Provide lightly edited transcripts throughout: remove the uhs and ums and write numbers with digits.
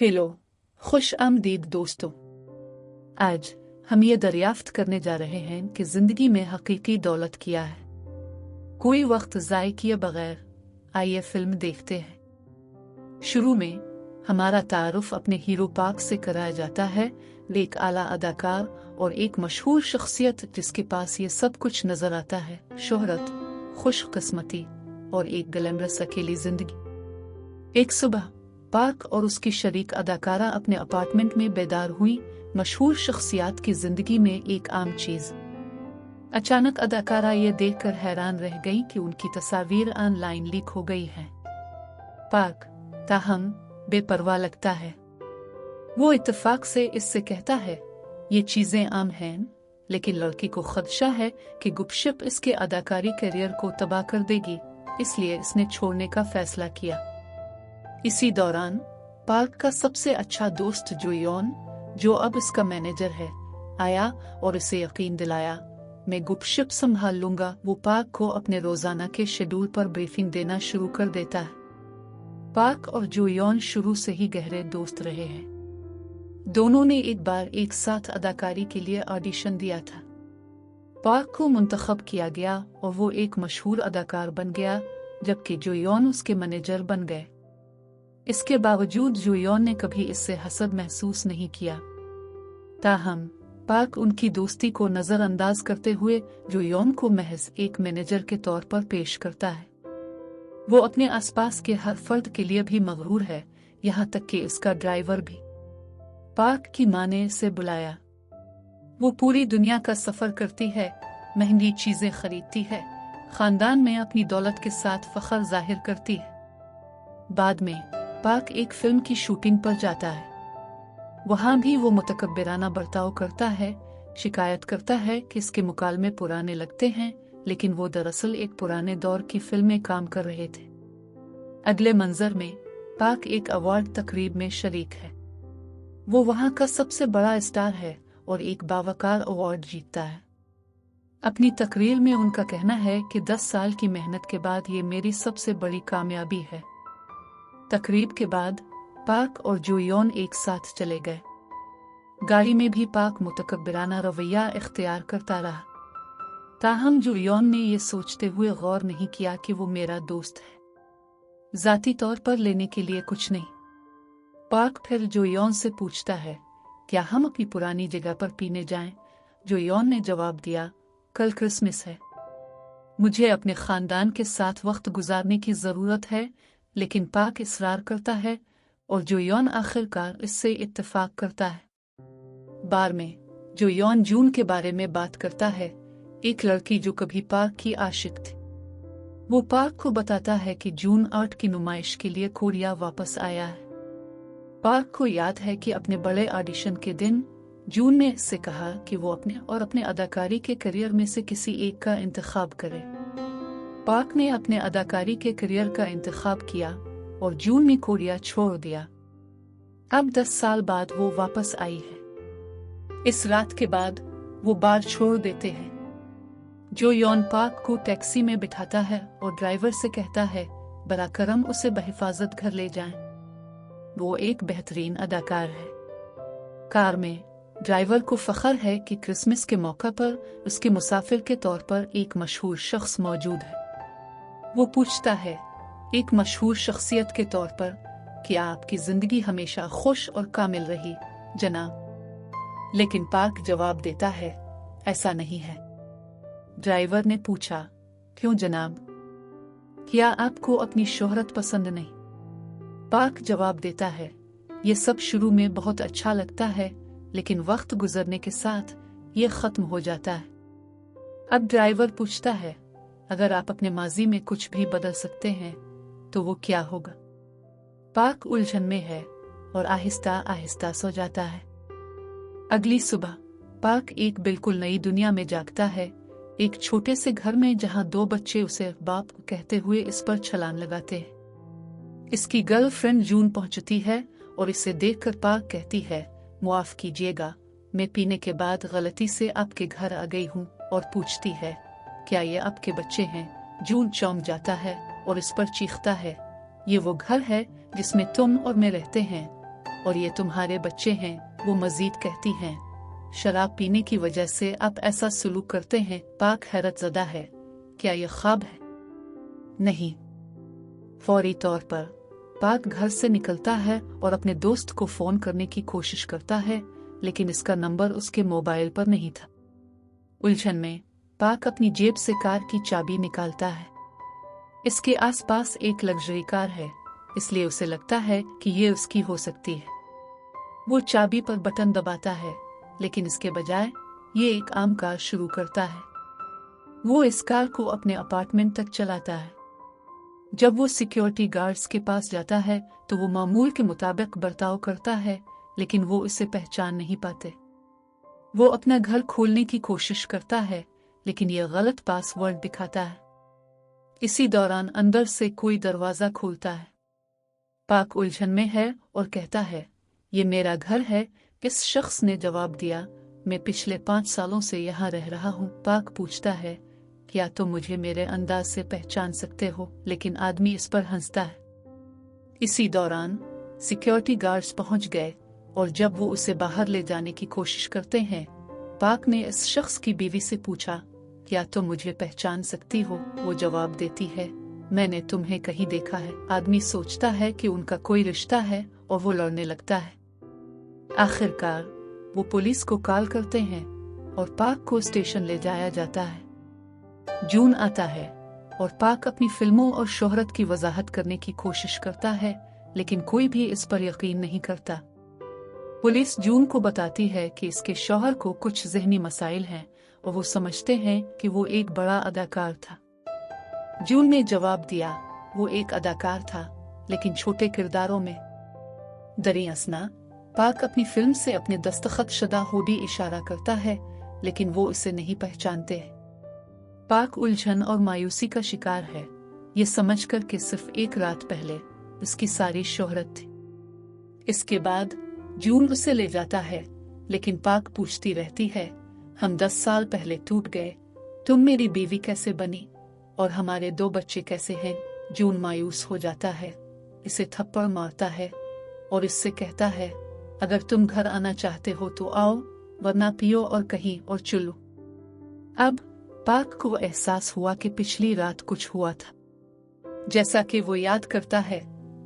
Hello, खुश आमदीद दोस्तों। आज हम ये दरियाफ्त करने जा रहे हैं कि जिंदगी में हकीकी दौलत क्या है। कोई वक्त ज़ाय किए बगैर आइए फिल्म देखते हैं। शुरू में हमारा तारुफ अपने हीरो पाक से कराया जाता है, एक आला अदाकार और एक मशहूर शख्सियत जिसके पास ये सब कुछ नजर आता है, शोहरत, खुशकिस्मती और एक ग्लैमरस अकेली जिंदगी। एक सुबह पाक और उसकी शरीक अदाकारा अपने अपार्टमेंट में बेदार हुई। मशहूर शख्सियात की जिंदगी में एक आम चीज। अचानक अदाकारा ये देखकर हैरान रह गई कि उनकी तस्वीर ऑनलाइन लीक हो गई है। पाक ताहम बेपरवाह लगता है। वो इत्तेफाक से इससे कहता है, ये चीजें आम हैं, लेकिन लड़की को खदशा है कि गुपशप इसके अदाकारी करियर को तबाह कर देगी, इसलिए इसने छोड़ने का फैसला किया। इसी दौरान पाक का सबसे अच्छा दोस्त जोयोन, जो अब इसका मैनेजर है, आया और इसे यकीन दिलाया, मैं गुपशप संभाल लूंगा। वो पाक को अपने रोजाना के शेड्यूल पर ब्रीफिंग देना शुरू कर देता है। पाक और जोयोन शुरू से ही गहरे दोस्त रहे हैं। दोनों ने एक बार एक साथ अदाकारी के लिए ऑडिशन दिया था। पाक को मुंतखब किया गया और वो एक मशहूर अदाकार बन गया, जबकि जोयोन उसके मैनेजर बन गए। इसके बावजूद जोयोन ने कभी इससे हसद महसूस नहीं किया। ताहम पाक उनकी दोस्ती को नजरअंदाज करते हुए जोयोन को महज एक मैनेजर के तौर पर पेश करता है। वो अपने आसपास के हर फर्द के लिए भी मगरूर है, यहाँ तक कि इसका ड्राइवर भी। पाक की माँ ने इसे बुलाया। वो पूरी दुनिया का सफर करती है, महंगी चीजें खरीदती है, खानदान में अपनी दौलत के साथ फख्र जाहिर करती है। बाद में पाक एक फिल्म की शूटिंग पर जाता है। वहां भी वो मुतकब्बिराना बर्ताव करता है, शिकायत करता है कि इसके मुकालमे पुराने लगते हैं, लेकिन वो दरअसल एक पुराने दौर की फिल्म में काम कर रहे थे। अगले मंजर में पाक एक अवार्ड तकरीब में शरीक है। वो वहां का सबसे बड़ा स्टार है और एक बावकार अवार्ड जीतता है। अपनी तकरीर में उनका कहना है कि 10 साल की मेहनत के बाद ये मेरी सबसे बड़ी कामयाबी है। तकरीब के बाद पाक और जोयोन एक साथ चले गए। गाड़ी में भी पाक मुतकब्बिराना रवैया इख्तियार करता रहा। ताहम जोयोन ने यह सोचते हुए गौर नहीं किया कि वो मेरा दोस्त है, जाती तौर पर लेने के लिए कुछ नहीं। पाक फिर जोयोन से पूछता है, क्या हम अपनी पुरानी जगह पर पीने जाएं? जोयोन ने जवाब दिया, कल क्रिसमस है, मुझे अपने खानदान के साथ वक्त गुजारने की जरूरत है। लेकिन पाक इसरार करता है और जोयोन आखिरकार इससे इत्तेफाक करता है। बार में जोयोन जून के बारे में बात करता है, एक लड़की जो कभी पाक की आशिक थी। वो पाक को बताता है कि जून आर्ट की नुमाइश के लिए कोरिया वापस आया है। पाक को याद है कि अपने बड़े ऑडिशन के दिन जून ने इससे कहा कि वो अपने अदाकारी के करियर में से किसी एक का इंतखाब करे। पाक ने अपने अदाकारी के करियर का इंतखाब किया और जून में कोरिया छोड़ दिया। अब 10 साल बाद वो वापस आई है। इस रात के बाद वो बार छोड़ देते हैं। जोयोन पाक को टैक्सी में बिठाता है और ड्राइवर से कहता है, बराकरम उसे बहिफाजत घर ले जाएं। वो एक बेहतरीन अदाकार है। कार में ड्राइवर को फख्र है कि क्रिसमस के मौका पर उसके मुसाफिर के तौर पर एक मशहूर शख्स मौजूद है। वो पूछता है, एक मशहूर शख्सियत के तौर पर, क्या आपकी जिंदगी हमेशा खुश और कामिल रही जनाब? लेकिन पाक जवाब देता है, ऐसा नहीं है। ड्राइवर ने पूछा, क्यों जनाब? क्या आपको अपनी शोहरत पसंद नहीं? पाक जवाब देता है, ये सब शुरू में बहुत अच्छा लगता है, लेकिन वक्त गुजरने के साथ ये खत्म हो जाता है। अब ड्राइवर पूछता है, अगर आप अपने माजी में कुछ भी बदल सकते हैं तो वो क्या होगा? पाक उलझन में है और आहिस्ता आहिस्ता सो जाता है। अगली सुबह पाक एक बिल्कुल नई दुनिया में जागता है, एक छोटे से घर में जहां 2 बच्चे उसे बाप कहते हुए इस पर छलांग लगाते हैं। इसकी गर्लफ्रेंड जून पहुंचती है और इसे देखकर पाक कहती है, मुआफ कीजिएगा, मैं पीने के बाद गलती से आपके घर आ गई हूँ। और पूछती है, क्या ये आपके बच्चे हैं? जून चौंक जाता है और इस पर चीखता है, ये वो घर है जिसमें तुम और मैं रहते हैं, और ये तुम्हारे बच्चे हैं। वो मजीद कहती हैं, शराब पीने की वजह से आप ऐसा सुलूक करते हैं। पाक हैरतज़दा है, क्या ये ख्वाब है? नहीं। फौरी तौर पर पाक घर से निकलता है और अपने दोस्त को फोन करने की कोशिश करता है, लेकिन इसका नंबर उसके मोबाइल पर नहीं था। उलझन में पाक अपनी जेब से कार की चाबी निकालता है। इसके आसपास एक लग्जरी कार है, इसलिए उसे लगता है कि ये उसकी हो सकती है। वो चाबी पर बटन दबाता है, लेकिन इसके बजाय ये एक आम कार शुरू करता है। वो इस कार को अपने अपार्टमेंट तक चलाता है। जब वो सिक्योरिटी गार्ड्स के पास जाता है तो वो मामूल के मुताबिक बर्ताव करता है, लेकिन वो इसे पहचान नहीं पाते। वो अपना घर खोलने की कोशिश करता है, लेकिन ये गलत पासवर्ड दिखाता है। इसी दौरान अंदर से कोई दरवाजा खोलता है। पाक उलझन में है और कहता है, ये मेरा घर है। इस शख्स ने जवाब दिया, मैं पिछले 5 सालों से यहाँ रह रहा हूँ। पाक पूछता है, क्या तुम मुझे मेरे अंदाज से पहचान सकते हो? लेकिन आदमी इस पर हंसता है। इसी दौरान सिक्योरिटी गार्ड्स पहुंच गए और जब वो उसे बाहर ले जाने की कोशिश करते हैं, पाक ने इस शख्स की बीवी से पूछा, क्या तुम मुझे पहचान सकती हो? वो जवाब देती है, मैंने तुम्हें कहीं देखा है। आदमी सोचता है कि उनका कोई रिश्ता है और वो लड़ने लगता है। आखिरकार वो पुलिस को कॉल करते हैं और पाक को स्टेशन ले जाया जाता है। जून आता है और पाक अपनी फिल्मों और शोहरत की वजाहत करने की कोशिश करता है, लेकिन कोई भी इस पर यकीन नहीं करता। पुलिस जून को बताती है कि इसके शौहर को कुछ ज़हनी मसाइल हैं और वो समझते हैं कि वो एक बड़ा अदाकार था। जून ने जवाब दिया, वो एक अदाकार था, लेकिन छोटे किरदारों में। दरियासना पाक अपनी फिल्म से अपने दस्तखत शुदा होडी इशारा करता है, लेकिन वो इसे नहीं पहचानते। पाक उलझन और मायूसी का शिकार है, ये समझकर कि सिर्फ एक रात पहले इसकी सारी शोहरत थी। इसके बाद जून उसे ले जाता है, लेकिन पाक पूछती रहती है, हम 10 साल पहले टूट गए, तुम मेरी बीवी कैसे बनी और हमारे 2 बच्चे कैसे हैं? जून मायूस हो जाता है, इसे थप्पड़ मारता है और इससे कहता है, अगर तुम घर आना चाहते हो तो आओ, वरना पियो और कहीं और चलो। अब पाक को एहसास हुआ कि पिछली रात कुछ हुआ था। जैसा कि वो याद करता है,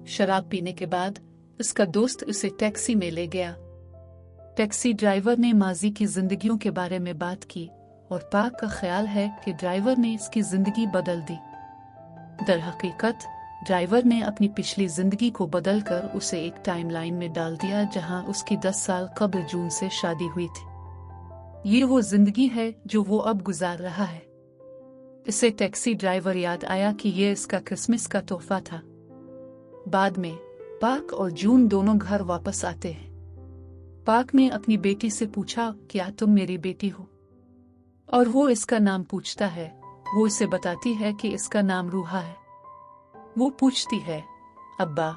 शराब पीने के बाद उसका दोस्त उसे टैक्सी में ले गया। टैक्सी ड्राइवर ने माजी की जिंदगियों के बारे में बात की और पाक का ख्याल है कि ड्राइवर ने इसकी जिंदगी बदल दी। दरहकीकत ड्राइवर ने अपनी पिछली जिंदगी को बदलकर उसे एक टाइमलाइन में डाल दिया जहां उसकी 10 साल कबल जून से शादी हुई थी। ये वो जिंदगी है जो वो अब गुजार रहा है। इसे टैक्सी ड्राइवर याद आया कि ये इसका क्रिसमस का तोहफा था। बाद में पाक और जून दोनों घर वापस आते हैं। पाक ने अपनी बेटी से पूछा, क्या तुम मेरी बेटी हो? और वो इसका नाम पूछता है। वो इसे बताती है कि इसका नाम रूहा है। वो पूछती है, अब्बा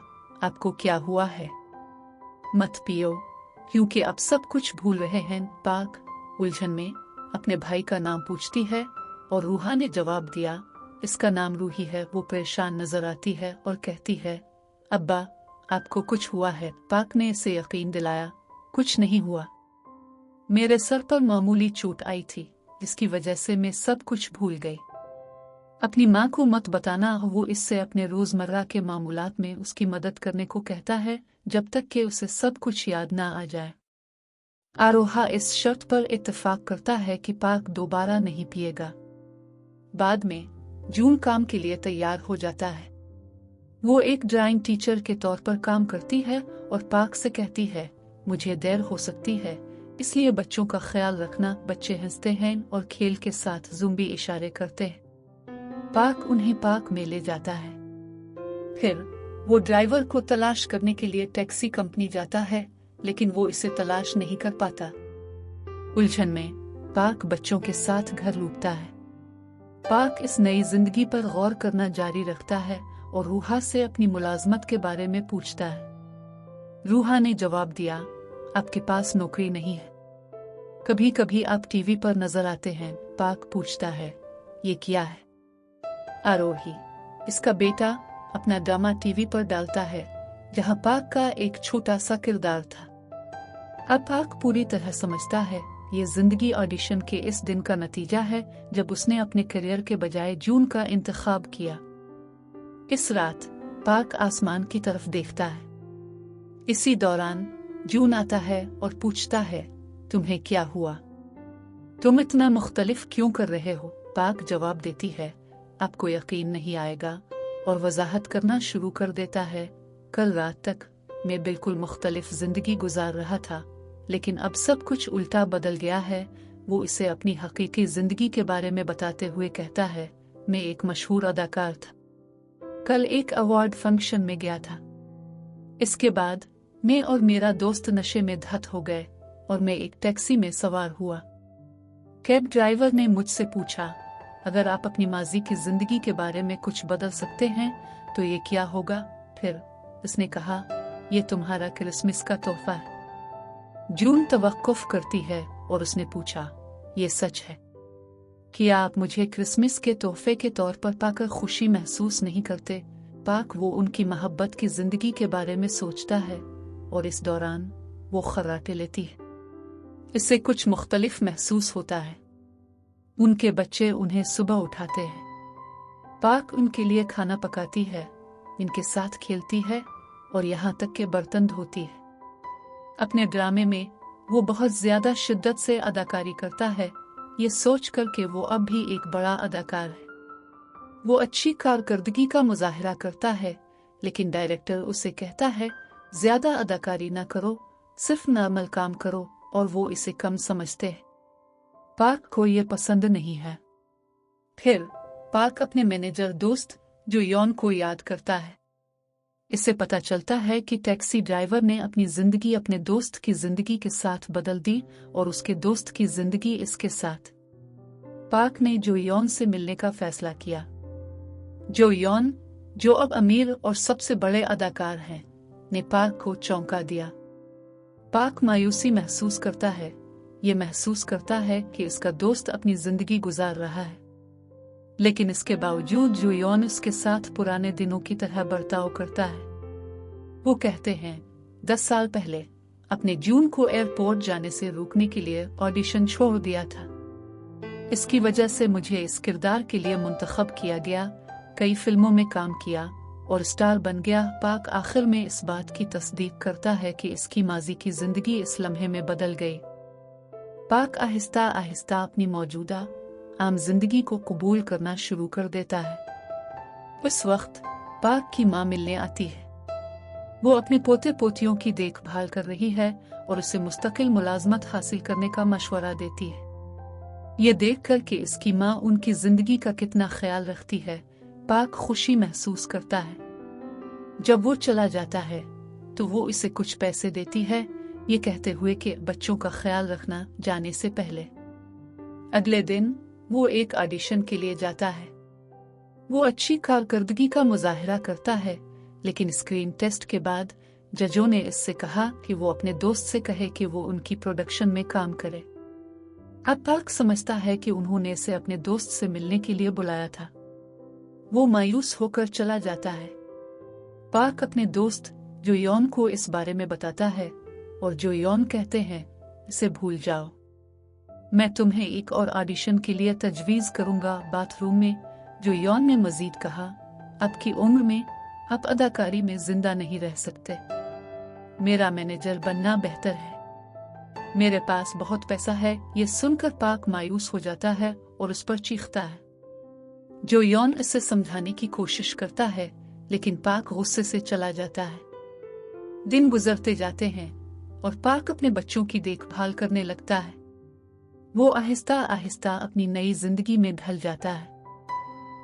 आपको क्या हुआ है? मत पियो, क्योंकि अब सब कुछ भूल रहे हैं। पाक उलझन में अपने भाई का नाम पूछती है और रूहा ने जवाब दिया, इसका नाम रूही है। वो परेशान नजर आती है और कहती है, अब्बा आपको कुछ हुआ है? पाक ने इसे यकीन दिलाया, कुछ नहीं हुआ, मेरे सर पर मामूली चोट आई थी जिसकी वजह से मैं सब कुछ भूल गई। अपनी माँ को मत बताना। वो इससे अपने रोजमर्रा के मामूलात में उसकी मदद करने को कहता है जब तक कि उसे सब कुछ याद ना आ जाए। आरोहा इस शर्त पर इत्तेफाक करता है कि पाक दोबारा नहीं पिएगा। बाद में जून काम के लिए तैयार हो जाता है। वो एक ड्राइंग टीचर के तौर पर काम करती है और पाक से कहती है, मुझे देर हो सकती है, इसलिए बच्चों का ख्याल रखना। बच्चे हंसते हैं और खेल के साथ ज़ुम्बी इशारे करते हैं। पाक उन्हें पार्क में ले जाता है। फिर वो ड्राइवर को तलाश करने के लिए टैक्सी कंपनी जाता है, लेकिन वो इसे तलाश नहीं कर पाता। उलझन में पाक बच्चों के साथ घर लौटता है। पाक इस नई जिंदगी पर गौर करना जारी रखता है और रूहा से अपनी मुलाजमत के बारे में पूछता है। रूहा ने जवाब दिया, आपके पास नौकरी नहीं है, कभी कभी आप टीवी पर नजर आते हैं। पाक पूछता है, ये क्या है? आरोही, इसका बेटा, अपना ड्रामा टीवी पर डालता है, जहां पाक का एक छोटा सा किरदार था। अब पाक पूरी तरह समझता है ये जिंदगी ऑडिशन के इस दिन का नतीजा है जब उसने अपने करियर के बजाय जून का इंतखाब किया। इस रात पाक आसमान की तरफ देखता है। इसी दौरान जून आता है और पूछता है, तुम्हें क्या हुआ? तुम इतना मुख्तलिफ क्यों कर रहे हो? पाक जवाब देती है, आपको यकीन नहीं आएगा, और वजाहत करना शुरू कर देता है, कल रात तक मैं बिल्कुल मुख्तलिफ जिंदगी गुजार रहा था, लेकिन अब सब कुछ उल्टा बदल गया है। वो इसे अपनी हकीकी जिंदगी के बारे में बताते हुए कहता है, मैं एक मशहूर अदाकार था, कल एक अवार्ड फंक्शन में गया था। इसके बाद मैं और मेरा दोस्त नशे में धत हो गए और मैं एक टैक्सी में सवार हुआ। कैब ड्राइवर ने मुझसे पूछा, अगर आप अपनी माजी की जिंदगी के बारे में कुछ बदल सकते हैं तो ये क्या होगा? फिर उसने कहा, ये तुम्हारा क्रिसमस का तोहफा है। जून तवक्कुफ करती है और उसने पूछा, ये सच है? क्या आप मुझे क्रिसमस के तोहफे के तौर पर पाकर खुशी महसूस नहीं करते? पाक वो उनकी मोहब्बत की जिंदगी के बारे में सोचता है और इस दौरान वो खर्राटे लेती है। इससे कुछ मुख्तलिफ महसूस होता है। उनके बच्चे उन्हें सुबह उठाते हैं, पाक उनके लिए खाना पकाती है, इनके साथ खेलती है और यहाँ तक के बर्तन धोती है। अपने ड्रामे में वो बहुत ज्यादा शिद्दत से अदाकारी करता है, ये सोचकर कि वो अब भी एक बड़ा अदाकार है। वो अच्छी कारकर्दगी का मुजाहिरा करता है, लेकिन डायरेक्टर उसे कहता है, ज्यादा अदाकारी ना करो, सिर्फ नॉर्मल काम करो, और वो इसे कम समझते हैं। पाक को ये पसंद नहीं है। फिर पाक अपने मैनेजर दोस्त जो यॉन को याद करता है। इससे पता चलता है कि टैक्सी ड्राइवर ने अपनी जिंदगी अपने दोस्त की जिंदगी के साथ बदल दी और उसके दोस्त की जिंदगी इसके साथ। पाक ने जो यॉन से मिलने का फैसला किया। जो यॉन, जो अब अमीर और सबसे बड़े अदाकार हैं, ने पाक को चौंका दिया। पाक मायूसी महसूस करता है, ये महसूस करता है कि इसका दोस्त अपनी जिंदगी गुजार रहा है, लेकिन इसके बावजूद जो यॉन उसके साथ पुराने दिनों की तरह बर्ताव करता है। वो कहते हैं, 10 साल पहले अपने जून को एयरपोर्ट जाने से रोकने के लिए ऑडिशन छोड़ दिया था। इसकी वजह से मुझे इस किरदार के लिए मुंतखब किया गया, कई फिल्मों में काम किया और स्टार बन गया। पाक आखिर में इस बात की तस्दीक करता है कि इसकी माजी की जिंदगी इस लम्हे में बदल गई। पाक आहिस्ता आहिस्ता अपनी मौजूदा आम जिंदगी को कबूल करना शुरू कर देता है। उस वक्त पाक की माँ मिलने आती है। वो अपने पोते पोतियों की देखभाल कर रही है और उसे मुस्तकिल मुलाजमत हासिल करने का मशवरा देती है। ये देखकर कि इसकी माँ उनकी जिंदगी का कितना ख्याल रखती है, पाक खुशी महसूस करता है। जब वो चला जाता है तो वो इसे कुछ पैसे देती है, ये कहते हुए कि बच्चों का ख्याल रखना जाने से पहले। अगले दिन वो एक ऑडिशन के लिए जाता है। वो अच्छी कारकर्दगी का मुजाहिरा करता है, लेकिन स्क्रीन टेस्ट के बाद जजों ने इससे कहा कि वो अपने दोस्त से कहे कि वो उनकी प्रोडक्शन में काम करे। अब पाक समझता है कि उन्होंने इसे अपने दोस्त से मिलने के लिए बुलाया था। वो मायूस होकर चला जाता है। पाक अपने दोस्त जो यॉन को इस बारे में बताता है और जो यॉन कहते हैं, इसे भूल जाओ, मैं तुम्हें एक और ऑडिशन के लिए तजवीज़ करूंगा। बाथरूम में जो यॉन ने मजीद कहा, अब की उम्र में आप अदाकारी में जिंदा नहीं रह सकते, मेरा मैनेजर बनना बेहतर है, मेरे पास बहुत पैसा है। ये सुनकर पाक मायूस हो जाता है और उस पर चीखता है। जो यॉन इसे समझाने की कोशिश करता है, लेकिन पाक गुस्से से चला जाता है। दिन गुजरते जाते हैं और पाक अपने बच्चों की देखभाल करने लगता है। वो आहिस्ता आहिस्ता अपनी नई जिंदगी में ढल जाता है।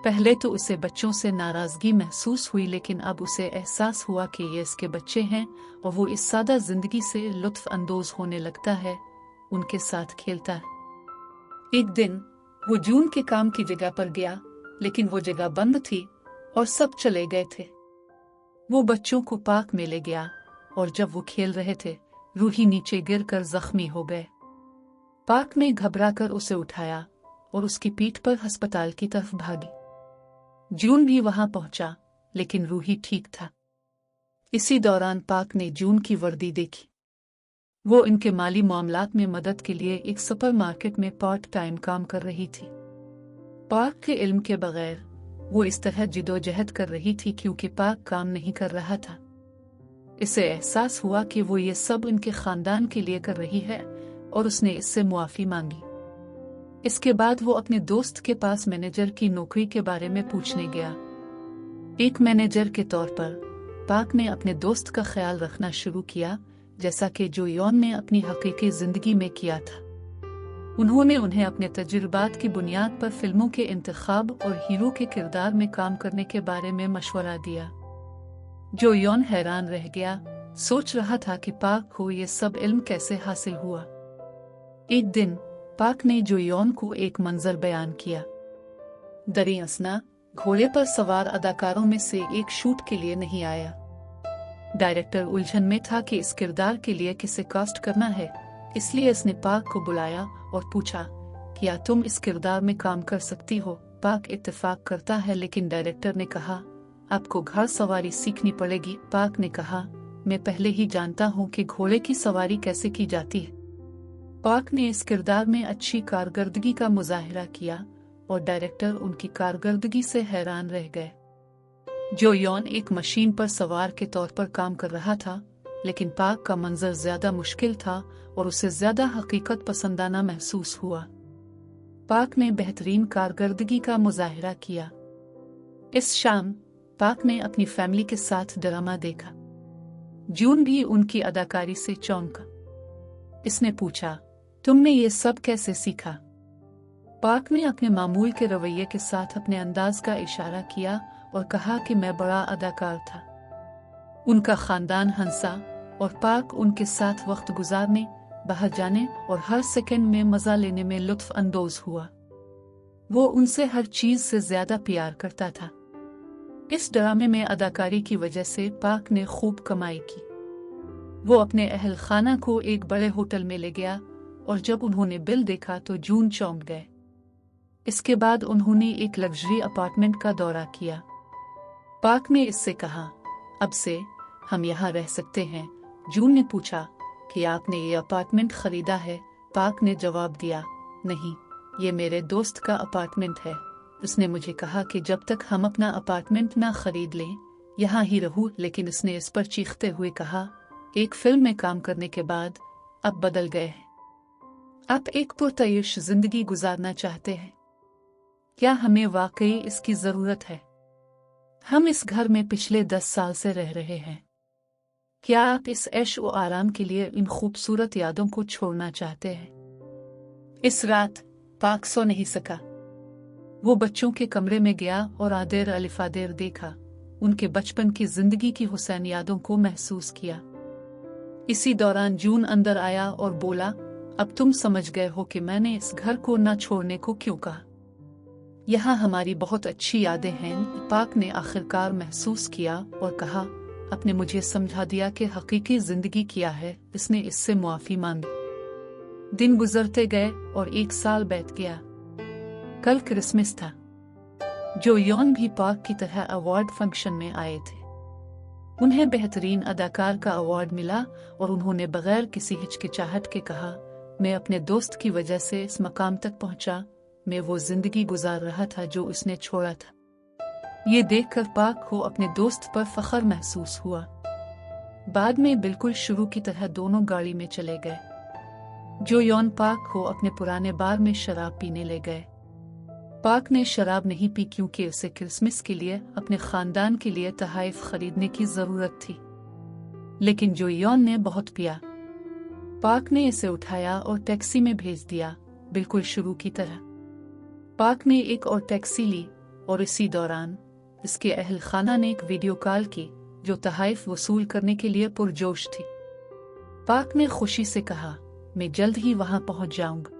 पहले तो उसे बच्चों से नाराजगी महसूस हुई, लेकिन अब उसे एहसास हुआ कि ये इसके बच्चे हैं और वो इस सादा जिंदगी से लुत्फ अंदोज होने लगता है, उनके साथ खेलता है। एक दिन वो जून के काम की जगह पर गया, लेकिन वो जगह बंद थी और सब चले गए थे। वो बच्चों को पार्क में ले गया और जब वो खेल रहे थे, रूही नीचे गिरकर जख्मी हो गए। पार्क ने घबराकर उसे उठाया और उसकी पीठ पर अस्पताल की तरफ भागी। जून भी वहां पहुंचा, लेकिन रूही ठीक था। इसी दौरान पाक ने जून की वर्दी देखी। वो इनके माली मामलात में मदद के लिए एक सुपरमार्केट में पार्ट टाइम काम कर रही थी। पाक के इल्म के बगैर वो इस तरह जिदोजहद कर रही थी क्योंकि पाक काम नहीं कर रहा था। इसे एहसास हुआ कि वो ये सब इनके खानदान के लिए कर रही है और उसने इससे मुआफी मांगी। इसके बाद वो अपने दोस्त के पास मैनेजर की नौकरी के बारे में पूछने गया। एक मैनेजर के तौर पर पाक ने अपने दोस्त का ख्याल रखना शुरू किया, जैसा कि जो यॉन ने अपनी हकीकी जिंदगी में किया था। उन्होंने उन्हें अपने तजुर्बात की बुनियाद पर फिल्मों के इंतखाब और हीरो के किरदार में काम करने के बारे में मशवरा दिया। जो यॉन हैरान रह गया, सोच रहा था कि पाक को ये सब इल्म कैसे हासिल हुआ। एक दिन पाक ने जो यॉन को एक मंजर बयान किया। दरियासना घोड़े पर सवार अदाकारों में से एक शूट के लिए नहीं आया। डायरेक्टर उलझन में था कि इस किरदार के लिए किसे कास्ट करना है, इसलिए उसने पाक को बुलाया और पूछा, क्या तुम इस किरदार में काम कर सकती हो? पाक इत्तेफाक करता है, लेकिन डायरेक्टर ने कहा, आपको घोड़ सवारी सीखनी पड़ेगी। पाक ने कहा, मैं पहले ही जानता हूँ कि घोड़े की सवारी कैसे की जाती है। पाक ने इस किरदार में अच्छी कारकर्दगी का मुजाहिरा किया और डायरेक्टर उनकी कारकर्दगी से हैरान रह गए। जो यॉन एक मशीन पर सवार के तौर पर काम कर रहा था, लेकिन पाक का मंजर ज्यादा मुश्किल था और उसे ज्यादा हकीकत पसंदाना महसूस हुआ। पाक ने बेहतरीन कारकर्दगी का मुजाहिरा किया। इस शाम पाक ने अपनी फैमिली के साथ ड्रामा देखा। जून भी उनकी अदाकारी से चौंका। इसने पूछा, तुमने ये सब कैसे सीखा? पाक ने अपने मामूल के रवैये के साथ अपने अंदाज का इशारा किया और कहा कि मैं बड़ा अदाकार था। उनका खानदान हंसा और पाक उनके साथ वक्त गुजारने, बाहर जाने और हर सेकंड में मजा लेने में लुत्फ अंदोज हुआ। वो उनसे हर चीज से ज्यादा प्यार करता था। इस ड्रामे में अदाकारी की वजह से पाक ने खूब कमाई की। वो अपने अहल खाना को एक बड़े होटल में ले गया और जब उन्होंने बिल देखा तो जून चौंक गए। इसके बाद उन्होंने एक लग्जरी अपार्टमेंट का दौरा किया। पाक ने इससे कहा, अब से हम यहाँ रह सकते हैं। जून ने पूछा कि आपने ये अपार्टमेंट खरीदा है? पाक ने जवाब दिया, नहीं, ये मेरे दोस्त का अपार्टमेंट है। उसने मुझे कहा कि जब तक हम अपना अपार्टमेंट ना खरीद लें यहाँ ही रहूं, लेकिन उसने इस पर चीखते हुए कहा, एक फिल्म में काम करने के बाद अब बदल गए हैं। आप एक पुरतयश जिंदगी गुजारना चाहते हैं। क्या हमें वाकई इसकी जरूरत है? हम इस घर में पिछले 10 साल से रह रहे हैं। क्या आप इस ऐश व आराम के लिए इन खूबसूरत यादों को छोड़ना चाहते हैं? इस रात पाक सो नहीं सका। वो बच्चों के कमरे में गया और आदेर अलिफादेर देखा। उनके बचपन की जिंदगी की हुसैन यादों को महसूस किया। इसी दौरान जून अंदर आया और बोला, अब तुम समझ गए हो कि मैंने इस घर को न छोड़ने को क्यों कहा। यहाँ हमारी बहुत अच्छी यादें हैं। पाक ने आखिरकार महसूस किया और कहा, आपने मुझे समझा दिया कि हकीकी जिंदगी क्या है। इसने इससे मुआफी मांगी। दिन गुजरते गए और 1 साल बीत गया। कल क्रिसमस था। जो यॉन भी पाक की तरह अवार्ड फंक्शन में आए थे। उन्हें बेहतरीन अदाकार का अवार्ड मिला और उन्होंने बगैर किसी हिचकिचाहट के कहा, मैं अपने दोस्त की वजह से इस मकाम तक पहुंचा। मैं वो जिंदगी गुजार रहा था जो उसने छोड़ा था। ये देखकर पाक को अपने दोस्त पर फख्र महसूस हुआ। बाद में बिल्कुल शुरू की तरह दोनों गाड़ी में चले गए। जो यॉन पाक को अपने पुराने बार में शराब पीने ले गए। पाक ने शराब नहीं पी क्योंकि उसे क्रिसमस के लिए अपने खानदान के लिए तोहफे खरीदने की जरूरत थी, लेकिन जो यॉन ने बहुत पिया। पाक ने इसे उठाया और टैक्सी में भेज दिया, बिल्कुल शुरू की तरह। पाक ने एक और टैक्सी ली और इसी दौरान इसके अहल खाना ने एक वीडियो कॉल की जो तोहफे वसूल करने के लिए पुरजोश थी। पाक ने खुशी से कहा, मैं जल्द ही वहां पहुंच जाऊंगा।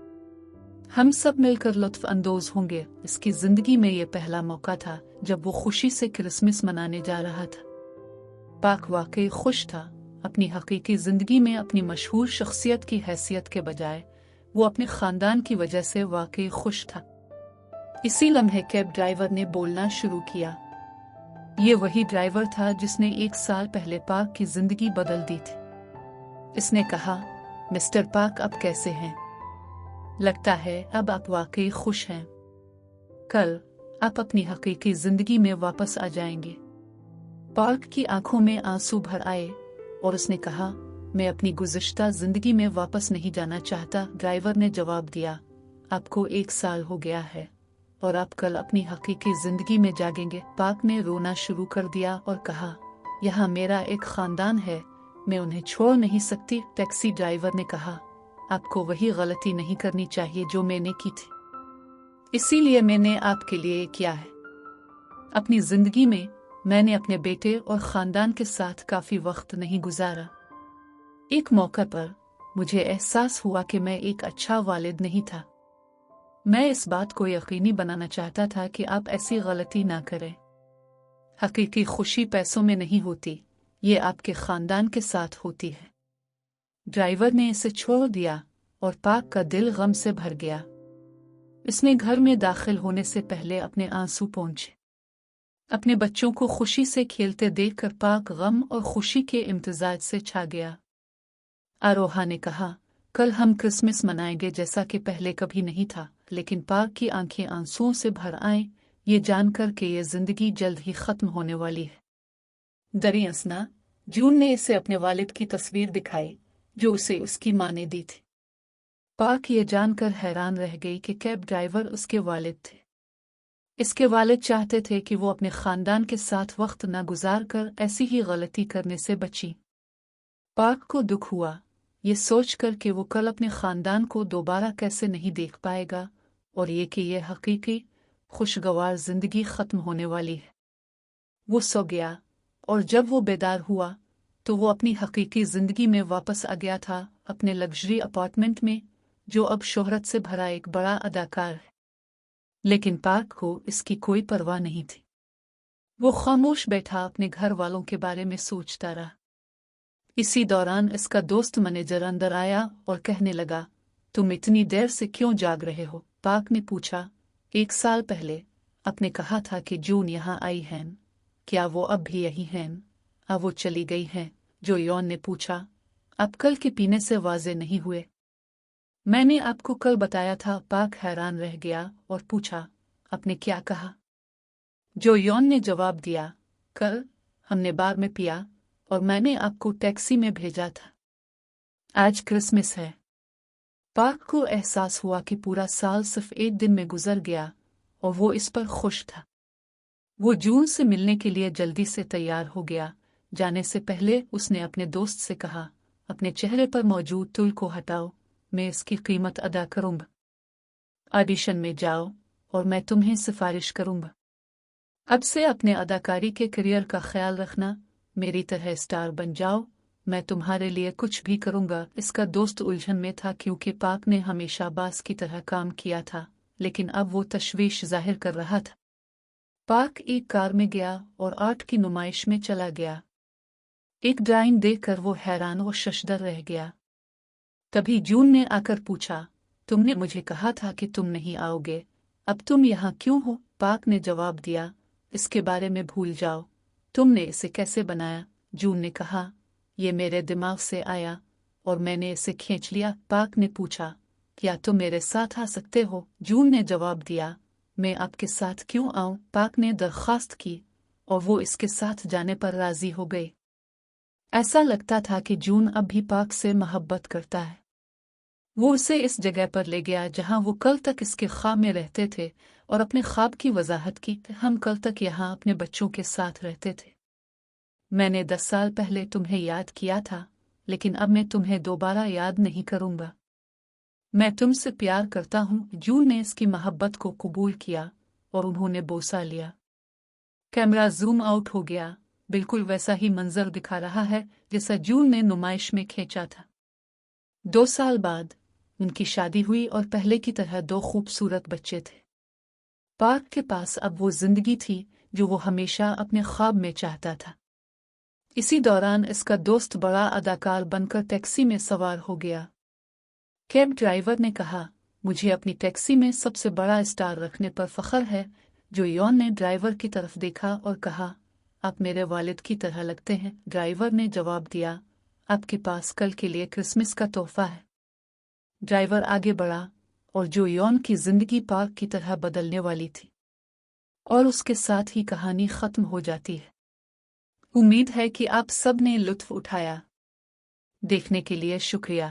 हम सब मिलकर लुत्फ अंदोज होंगे। इसकी जिंदगी में यह पहला मौका था जब वो खुशी से क्रिसमस मनाने जा रहा था। पाक वाकई खुश था। अपनी हकीकी जिंदगी में अपनी मशहूर शख्सियत की हैसियत के बजाय वो अपने खानदान की वजह से वाकई खुश था। इसी लम्हे कैब ड्राइवर ने बोलना शुरू किया, ये वही ड्राइवर था जिसने 1 साल पहले पाक की जिंदगी बदल दी थी। इसने कहा, मिस्टर पाक अब कैसे हैं? लगता है अब आप वाकई खुश हैं। कल आप अपनी हकीकी जिंदगी में वापस आ जाएंगे। पाक की आंखों में आंसू भर आए और उसने कहा, मैं अपनी गुज़िश्ता जिंदगी में वापस नहीं जाना चाहता। ड्राइवर ने जवाब दिया, आपको 1 साल हो गया है और आप कल अपनी हकीकी जिंदगी में जागेंगे। पाक ने रोना शुरू कर दिया और कहा, यहाँ मेरा एक खानदान है, मैं उन्हें छोड़ नहीं सकती। टैक्सी ड्राइवर ने कहा, आपको वही गलती नहीं करनी चाहिए जो मैंने की थी, इसीलिए मैंने आपके लिए किया है। अपनी जिंदगी में मैंने अपने बेटे और खानदान के साथ काफी वक्त नहीं गुजारा। एक मौके पर मुझे एहसास हुआ कि मैं एक अच्छा वालिद नहीं था। मैं इस बात को यकीनी बनाना चाहता था कि आप ऐसी गलती ना करें। हकीकी खुशी पैसों में नहीं होती, ये आपके खानदान के साथ होती है। ड्राइवर ने इसे छोड़ दिया और पाक का दिल गम से भर गया। इसने घर में दाखिल होने से पहले अपने आंसू पोंछे। अपने बच्चों को खुशी से खेलते देखकर पाक गम और खुशी के इम्तिजाज से छा गया। आरोहा ने कहा, कल हम क्रिसमस मनाएंगे जैसा कि पहले कभी नहीं था। लेकिन पाक की आंखें आंसुओं से भर आईं, ये जानकर कि ये जिंदगी जल्द ही खत्म होने वाली है। दरियासना जून ने इसे अपने वालिद की तस्वीर दिखाई जो उसे उसकी मां ने दी थी। पाक ये जानकर हैरान रह गई कि कैब ड्राइवर उसके वालिद थे। इसके वालिद चाहते थे कि वो अपने खानदान के साथ वक्त न गुजार कर ऐसी ही गलती करने से बची। पाक को दुख हुआ ये सोचकर कि वो कल अपने खानदान को दोबारा कैसे नहीं देख पाएगा और ये कि ये हकीकी खुशगवार जिंदगी खत्म होने वाली है। वो सो गया और जब वो बेदार हुआ तो वो अपनी हकीकी जिंदगी में वापस आ गया था, अपने लग्जरी अपार्टमेंट में जो अब शोहरत से भरा एक बड़ा अदाकार है। लेकिन पाक को इसकी कोई परवाह नहीं थी। वो खामोश बैठा अपने घर वालों के बारे में सोचता रहा। इसी दौरान इसका दोस्त मैनेजर अंदर आया और कहने लगा, तुम इतनी देर से क्यों जाग रहे हो? पाक ने पूछा, 1 साल पहले आपने कहा था कि जून यहाँ आई है, क्या वो अब भी यही हैं? अब वो चली गई हैं? जो यौन ने पूछा, आप कल के पीने से वाजे नहीं हुए? मैंने आपको कल बताया था। पाक हैरान रह गया और पूछा, आपने क्या कहा? जो यौन ने जवाब दिया, कल हमने बार में पिया और मैंने आपको टैक्सी में भेजा था। आज क्रिसमस है। पाक को एहसास हुआ कि पूरा साल सिर्फ 1 दिन में गुजर गया और वो इस पर खुश था। वो जून से मिलने के लिए जल्दी से तैयार हो गया। जाने से पहले उसने अपने दोस्त से कहा, अपने चेहरे पर मौजूद तुल को हटाओ, मैं इसकी कीमत अदा करूंगा। ऑडिशन में जाओ और मैं तुम्हें सिफारिश करूंगा। अब से अपने अदाकारी के करियर का ख्याल रखना, मेरी तरह स्टार बन जाओ, मैं तुम्हारे लिए कुछ भी करूंगा। इसका दोस्त उलझन में था क्योंकि पाक ने हमेशा बास की तरह काम किया था, लेकिन अब वो तशवीश जाहिर कर रहा था। पाक एक कार में गया और आर्ट की नुमाइश में चला गया। एक ड्राइंग देखकर वो हैरान और शशदर रह गया। तभी जून ने आकर पूछा, तुमने मुझे कहा था कि तुम नहीं आओगे, अब तुम यहाँ क्यों हो? पाक ने जवाब दिया, इसके बारे में भूल जाओ। तुमने इसे कैसे बनाया? जून ने कहा, ये मेरे दिमाग से आया और मैंने इसे खींच लिया। पाक ने पूछा, क्या तुम मेरे साथ आ सकते हो? जून ने जवाब दिया, मैं आपके साथ क्यों आऊं? पाक ने दरख्वास्त की और वो इसके साथ जाने पर राजी हो गई। ऐसा लगता था कि जून अब भी पाक से मोहब्बत करता है। वो उसे इस जगह पर ले गया जहां वो कल तक इसके ख्वाब में रहते थे और अपने ख्वाब की वजाहत की, हम कल तक यहाँ अपने बच्चों के साथ रहते थे। मैंने 10 साल पहले तुम्हें याद किया था, लेकिन अब मैं तुम्हें दोबारा याद नहीं करूंगा। मैं तुमसे प्यार करता हूँ। जून ने इसकी मोहब्बत को कबूल किया और उन्होंने बोसा लिया। कैमरा जूम आउट हो गया, बिल्कुल वैसा ही मंजर दिखा रहा है जैसा जून ने नुमाइश में खींचा था। 2 साल बाद उनकी शादी हुई और पहले की तरह 2 खूबसूरत बच्चे थे। पाक के पास अब वो जिंदगी थी जो वो हमेशा अपने ख्वाब में चाहता था। इसी दौरान इसका दोस्त बड़ा अदाकार बनकर टैक्सी में सवार हो गया। कैब ड्राइवर ने कहा, मुझे अपनी टैक्सी में सबसे बड़ा स्टार रखने पर फख्र है। जो यौन ने ड्राइवर की तरफ देखा और कहा, آپ میرے والد کی طرح لگتے ہیں۔ ڈرائیور نے جواب دیا، آپ کے پاس کل کے لیے کرسمس کا تحفہ ہے۔ ڈرائیور آگے بڑھا، اور جو یون کی زندگی پارک کی طرح بدلنے والی تھی، اور اس کے ساتھ ہی کہانی ختم ہو جاتی ہے۔ امید ہے کہ آپ سب نے لطف اٹھایا۔ دیکھنے کے لیے شکریہ۔